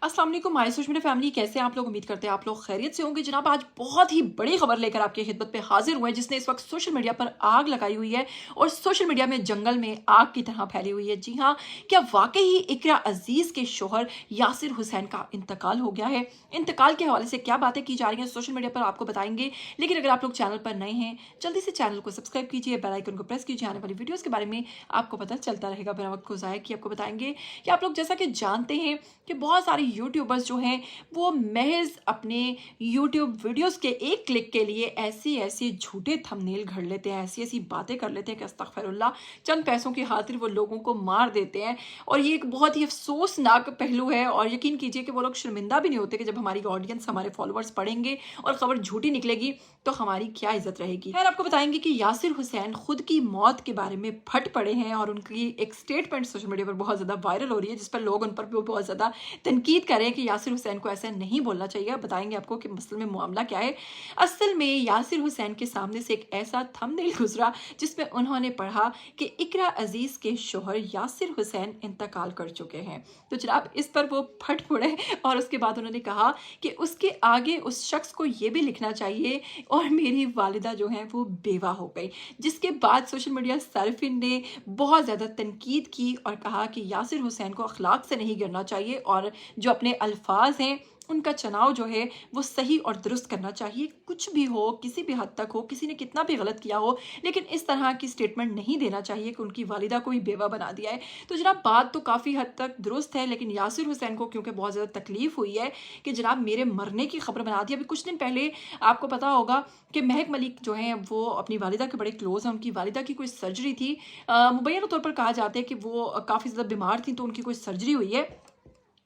अस्सलाम वालेकुम my social media family, कैसे हैं आप लोग। उम्मीद करते हैं आप लोग खैरियत से होंगे। जनाब आज बहुत ही बड़ी खबर लेकर आपकी खिदमत पे हाजिर हुए हैं, जिसने इस वक्त सोशल मीडिया पर आग लगाई हुई है और सोशल मीडिया में जंगल में आग की तरह फैली हुई है। जी हाँ, क्या वाकई ही इकरा अजीज के शोहर यासिर हुसैन का इंतकाल हो गया है। इंतकाल के हवाले से क्या बातें की जा रही हैं सोशल मीडिया पर आपको बताएंगे। लेकिन अगर आप लोग चैनल पर नए हैं, जल्दी से चैनल को सब्सक्राइब कीजिए, बेल आइकन को प्रेस कीजिए। आने वाली वीडियोस के बारे में आपको पता चलता रहेगा। बिना वक्त को ज़ाया किए आपको बताएंगे कि आप लोग जैसा कि जानते हैं कि बहुत सारे यूट्यूबर्स जो हैं वो महज अपने यूट्यूब वीडियोस के एक क्लिक के लिए ऐसी ऐसी झूठे थंबनेल घड़ लेते हैं, ऐसी ऐसी बातें कर लेते हैं कि अस्तगफिरुल्लाह, चंद पैसों की खातिर वो लोगों को मार देते हैं। और ये एक बहुत ही अफसोसनाक पहलू है और यकीन कीजिए कि वो लोग शर्मिंदा भी नहीं होते कि जब हमारी ऑडियंस, हमारे फॉलोअर्स पढ़ेंगे और खबर झूठी निकलेगी तो हमारी क्या इज्जत रहेगी। खैर, आपको बताएंगे कि यासिर हुसैन खुद की मौत के बारे में फट पड़े हैं और उनकी एक स्टेटमेंट सोशल मीडिया पर बहुत ज्यादा वायरल हो रही है, जिस पर लोग उन पर भी बहुत ज्यादा तनकीद कर रहे हैं कि यासिर हुसैन को ऐसा नहीं बोलना चाहिए। बताएंगे आपको कि असल में मामला क्या है। असल में यासिर हुसैन के सामने से एक ऐसा थंबनेल गुजरा जिसमें उन्होंने पढ़ा कि इकरा अजीज के शोहर यासिर हुसैन इंतकाल कर चुके हैं। तो जनाब इस पर वो फट पड़े और उसके बाद उन्होंने कहा कि उसके आगे उस शख्स को ये भी लिखना चाहिए और मेरी वालिदा जो है वो बेवा हो गई। जिसके बाद सोशल मीडिया सार्फिन ने बहुत ज़्यादा तनकीद की और कहा कि यासिर हुसैन को अखलाक से नहीं गिरना चाहिए और जो अपने अल्फाज हैं उनका चुनाव जो है वो सही और दुरुस्त करना चाहिए। कुछ भी हो, किसी भी हद तक हो, किसी ने कितना भी गलत किया हो, लेकिन इस तरह की स्टेटमेंट नहीं देना चाहिए कि उनकी वालिदा को ही बेवा बना दिया है। तो जनाब बात तो काफ़ी हद तक दुरुस्त है, लेकिन यासिर हुसैन को क्योंकि बहुत ज़्यादा तकलीफ हुई है कि जनाब मेरे मरने की खबर बना दी। अभी कुछ दिन पहले आपको पता होगा कि महक मलिक जो हैं वो अपनी वालिदा के बड़े क्लोज हैं। उनकी वालिदा की कोई सर्जरी थी, मुबैना तौर पर कहा जाता है कि वो काफ़ी ज़्यादा बीमार थी, तो उनकी कोई सर्जरी हुई है,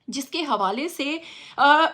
जिसके हवाले से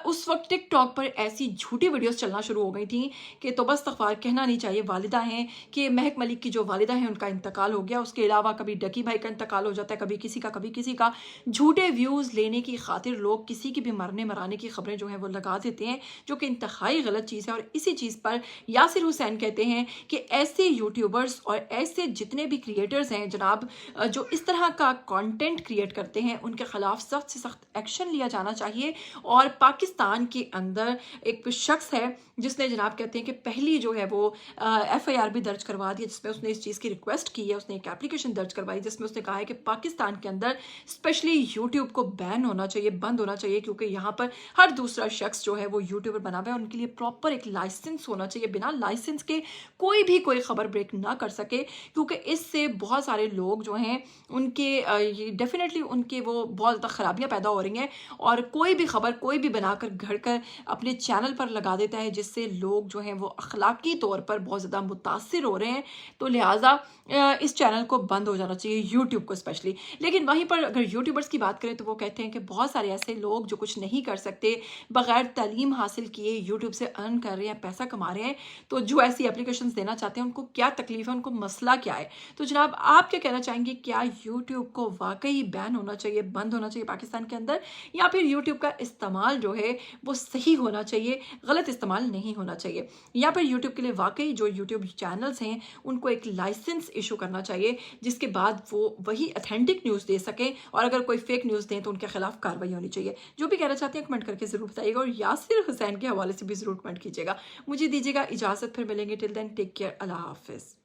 उस वक्त टिकटॉक पर ऐसी झूठी वीडियोस चलना शुरू हो गई थी कि तो बस तकवार कहना नहीं चाहिए। वालिदा हैं कि महक मलिक की जो वालिदा हैं उनका इंतकाल हो गया। उसके अलावा कभी डकी भाई का इंतकाल हो जाता है, कभी किसी का कभी किसी का। झूठे व्यूज़ लेने की खातिर लोग किसी की भी मरने मराने की खबरें जो हैं वो लगा देते हैं, जो कि इंतहाई गलत चीज़ है। और इसी चीज़ पर यासिर हुसैन कहते हैं कि ऐसे यूट्यूबर्स और ऐसे जितने भी क्रिएटर्स हैं जनाब, जो इस तरह का कॉन्टेंट क्रिएट करते हैं, उनके खिलाफ सख्त से सख्त एक्शन लिया जाना चाहिए। और पाकिस्तान के अंदर एक शख्स है जिसने जनाब कहते हैं कि पहली जो है वो एफआईआर भी दर्ज करवा दी, जिसमें उसने इस चीज़ की रिक्वेस्ट की है। उसने एक एप्लीकेशन दर्ज करवाई जिसमें उसने कहा है कि पाकिस्तान के अंदर स्पेशली यूट्यूब को बैन होना चाहिए, बंद होना चाहिए, क्योंकि यहाँ पर हर दूसरा शख्स जो है वो यूट्यूबर बना हुआ है। उनके लिए प्रॉपर एक लाइसेंस होना चाहिए, बिना लाइसेंस के कोई भी कोई खबर ब्रेक ना कर सके, क्योंकि इससे बहुत सारे लोग जो हैं उनके डेफिनेटली उनके वो बहुत ज़्यादा खराबियाँ पैदा हो रही हैं और कोई भी खबर कोई भी बनाकर घड़ कर अपने चैनल पर लगा देता है, जिससे लोग जो हैं वो अखलाकी तौर पर बहुत ज़्यादा मुतासिर हो रहे हैं। तो लिहाजा इस चैनल को बंद हो जाना चाहिए, यूट्यूब को स्पेशली। लेकिन वहीं पर अगर यूट्यूबर्स की बात करें तो वो कहते हैं कि बहुत सारे ऐसे लोग जो कुछ नहीं कर सकते, बगैर तालीम हासिल किए यूट्यूब से अर्न कर रहे हैं, पैसा कमा रहे हैं। तो जो ऐसी एप्लीकेशंस देना चाहते हैं उनको क्या तकलीफ है, उनको मसला क्या है। तो जनाब आप क्या कहना चाहेंगे, क्या यूट्यूब को वाकई बैन होना चाहिए, बंद होना चाहिए पाकिस्तान के अंदर, या फिर यूट्यूब का इस्तेमाल जो है वो सही होना चाहिए, गलत इस्तेमाल नहीं होना चाहिए, या फिर यूट्यूब के लिए वाकई जो यूट्यूब चैनल्स हैं उनको एक लाइसेंस इशू करना चाहिए, जिसके बाद वो वही ऑथेंटिक न्यूज़ दे सकें और अगर कोई फेक न्यूज़ दें तो उनके खिलाफ कार्रवाई होनी चाहिए। जो भी कहना चाहते हैं कमेंट करके ज़रूर बताइएगा और यासिर हुसैन के हवाले से भी ज़रूर कमेंट कीजिएगा। मुझे दीजिएगा इजाज़त, फिर मिलेंगे। टिल देन टेक केयर, अल्लाह हाफिज़।